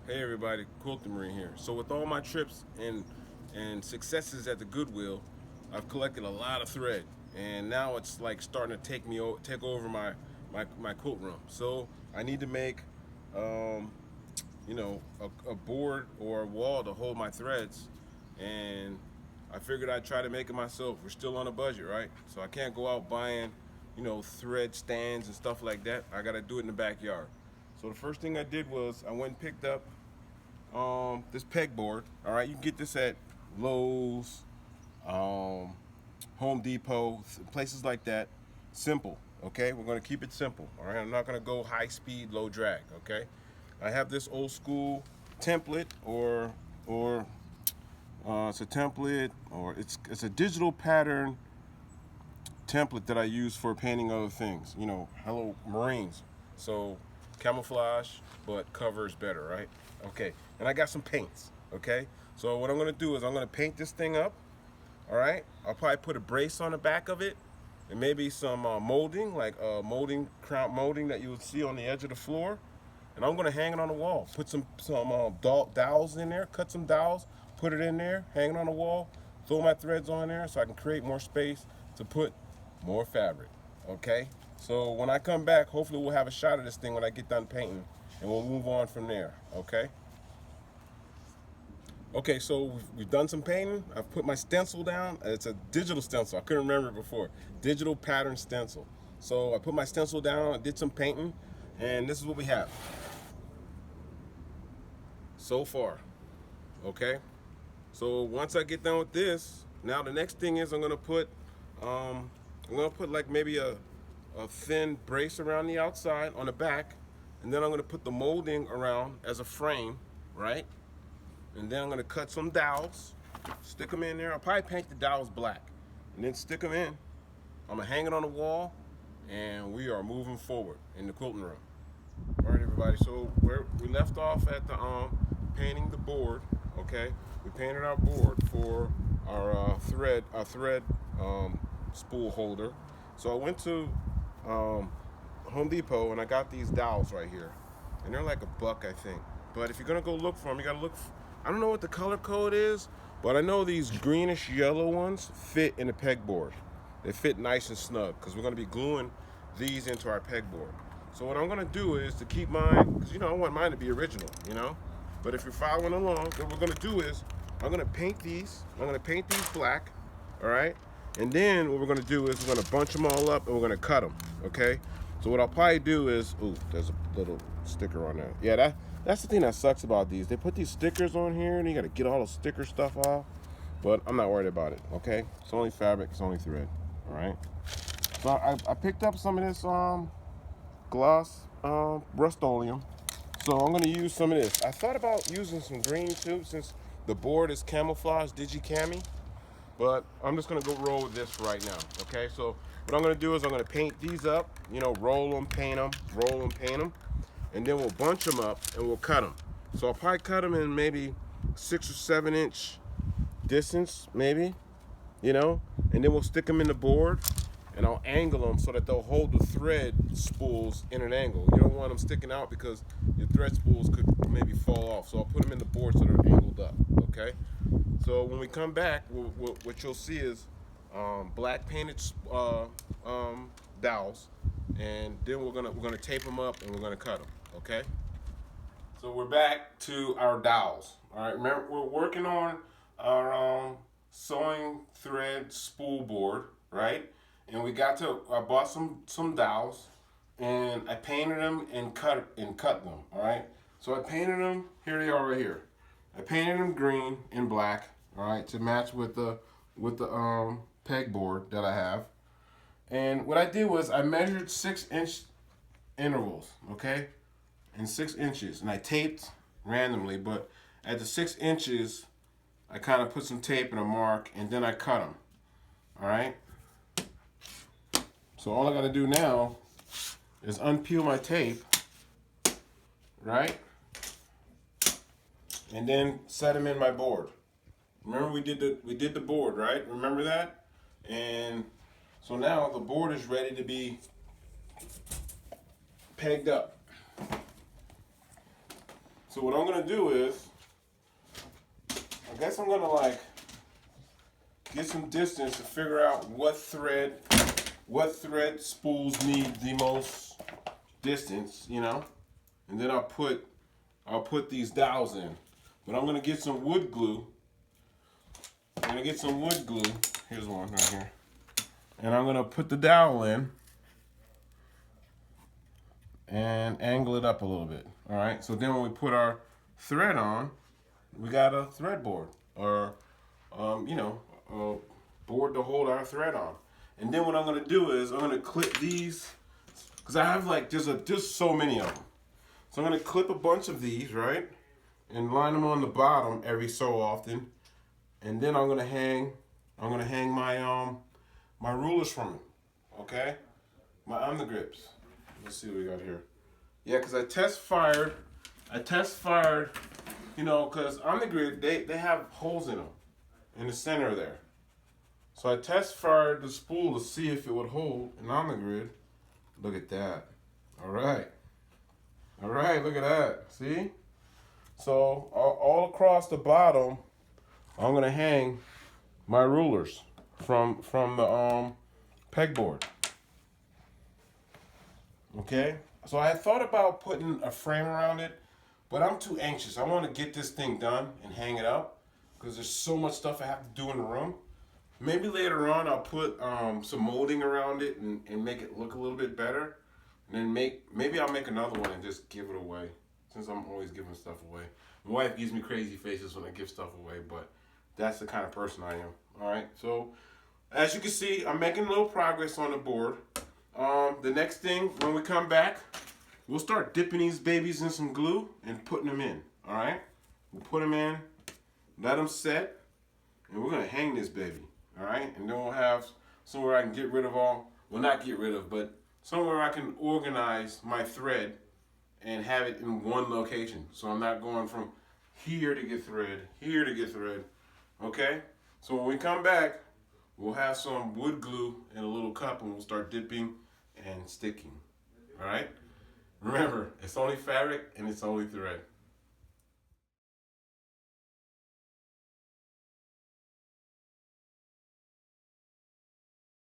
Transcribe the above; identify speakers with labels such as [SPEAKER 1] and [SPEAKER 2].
[SPEAKER 1] Hey everybody, Quilting Marine here. So with all my trips and successes at the Goodwill, I've collected a lot of thread, and now it's like starting to take over my quilt room. So I need to make, um, a board or a wall to hold my threads, and I figured I'd try to make it myself. We're still on a budget, right? So I can't go out buying, thread stands and stuff like that. I got to do it in the backyard. So the first thing I did was I went and picked up this pegboard. All right, you can get this at Lowe's, um, Home Depot, places like that. Simple. Okay, we're gonna keep it simple. All right, I'm not gonna go high speed, low drag. Okay, I have this old school template, or it's a template, or it's a digital pattern template that I use for painting other things. Hello Marines. So camouflage, but covers better, right? Okay. And I got some paints. Okay. So what I'm gonna do is I'm gonna paint this thing up. All right. I'll probably put a brace on the back of it, and maybe some molding, like crown molding that you would see on the edge of the floor. And I'm gonna hang it on the wall. Put some dowels in there. Cut some dowels. Put it in there. Hang it on the wall. Throw my threads on there so I can create more space to put more fabric. Okay. So when I come back, hopefully we'll have a shot of this thing when I get done painting, and we'll move on from there. Okay. Okay, so we've done some painting. I've put my stencil down. It's a digital stencil. I couldn't remember it before. Digital pattern stencil. So I put my stencil down, I did some painting, and this is what we have so far. Okay. So once I get done with this, now the next thing is I'm gonna put like maybe a thin brace around the outside on the back, and then I'm gonna put the molding around as a frame, right? And then I'm gonna cut some dowels, stick them in there. I'll probably paint the dowels black, and then stick them in. I'm gonna hang it on the wall, and we are moving forward in the quilting room. All right, everybody. So we left off at the painting the board. Okay, we painted our board for our thread spool holder. So I went to Home Depot and I got these dowels right here, and they're like $1, I think. But if you're gonna go look for them, you gotta look. I don't know what the color code is, but I know these greenish yellow ones fit in the pegboard. They fit nice and snug because we're gonna be gluing these into our pegboard. So what I'm gonna do is to keep mine, because I want mine to be original, But if you're following along, what we're gonna do is I'm gonna paint these. I'm gonna paint these black, all right? And then what we're gonna do is we're gonna bunch them all up and we're gonna cut them, okay? So what I'll probably do is, ooh, there's a little sticker on there. Yeah, that's the thing that sucks about these. They put these stickers on here and you gotta get all the sticker stuff off. But I'm not worried about it, okay? It's only fabric, it's only thread, all right? So I picked up some of this gloss Rust-Oleum. So I'm gonna use some of this. I thought about using some green too, since the board is camouflage, digi-cami. But I'm just gonna go roll with this right now, okay? So what I'm gonna do is I'm gonna paint these up, roll them, paint them, roll them, paint them, and then we'll bunch them up and we'll cut them. So I'll probably cut them in maybe 6 or 7 inch distance, maybe, and then we'll stick them in the board, and I'll angle them so that they'll hold the thread spools in an angle. You don't want them sticking out because your thread spools could maybe fall off. So I'll put them in the board so they're angled up, okay? So when we come back, what you'll see is black painted dowels, and then we're gonna tape them up and we're gonna cut them, okay? So we're back to our dowels. All right, remember we're working on our sewing thread spool board, right? And I bought some dowels, and I painted them and cut them. All right. So I painted them. Here they are right here. I painted them green and black. All right, to match with the pegboard that I have. And what I did was I measured 6-inch intervals. Okay, and 6 inches, and I taped randomly. But at the 6 inches, I kind of put some tape and a mark, and then I cut them. All right. So all I got to do now is unpeel my tape, right? And then set them in my board. Remember we did the board, right? Remember that? And so now the board is ready to be pegged up. So what I'm gonna do is, I guess I'm gonna like get some distance to figure out what thread spools need the most distance, you know, and then I'll put these dowels in. But I'm gonna get some wood glue. I'm gonna get some wood glue. Here's one right here, and I'm gonna put the dowel in and angle it up a little bit. All right. So then when we put our thread on, we got a thread board, or you know, a board to hold our thread on. And then what I'm gonna do is I'm gonna clip these, because I have like just so many of them. So I'm gonna clip a bunch of these, right, and line them on the bottom every so often. And then I'm gonna hang my my rulers from it. Okay, my grips. Let's see what we got here. Yeah, because I test fired, you know, because on the grid, they have holes in them, in the center there. So I test fired the spool to see if it would hold, and on the grid, look at that. All right, look at that, see? So all across the bottom, I'm gonna hang my rulers from the pegboard. Okay, so I had thought about putting a frame around it, but I'm too anxious. I want to get this thing done and hang it up because there's so much stuff I have to do in the room. Maybe later on I'll put some molding around it and make it look a little bit better. And then maybe I'll make another one and just give it away, since I'm always giving stuff away. My wife gives me crazy faces when I give stuff away, but that's the kind of person I am. All right, so as you can see, I'm making a little progress on the board. The next thing, when we come back, we'll start dipping these babies in some glue and putting them in. All right, we'll put them in, let them set, and we're gonna hang this baby. All right, and then we'll have somewhere I can get rid of all, well, not get rid of, but somewhere I can organize my thread and have it in one location. So I'm not going from here to get thread, here to get thread. Okay, so when we come back, we'll have some wood glue in a little cup and we'll start dipping and sticking. All right, remember, it's only fabric and it's only thread.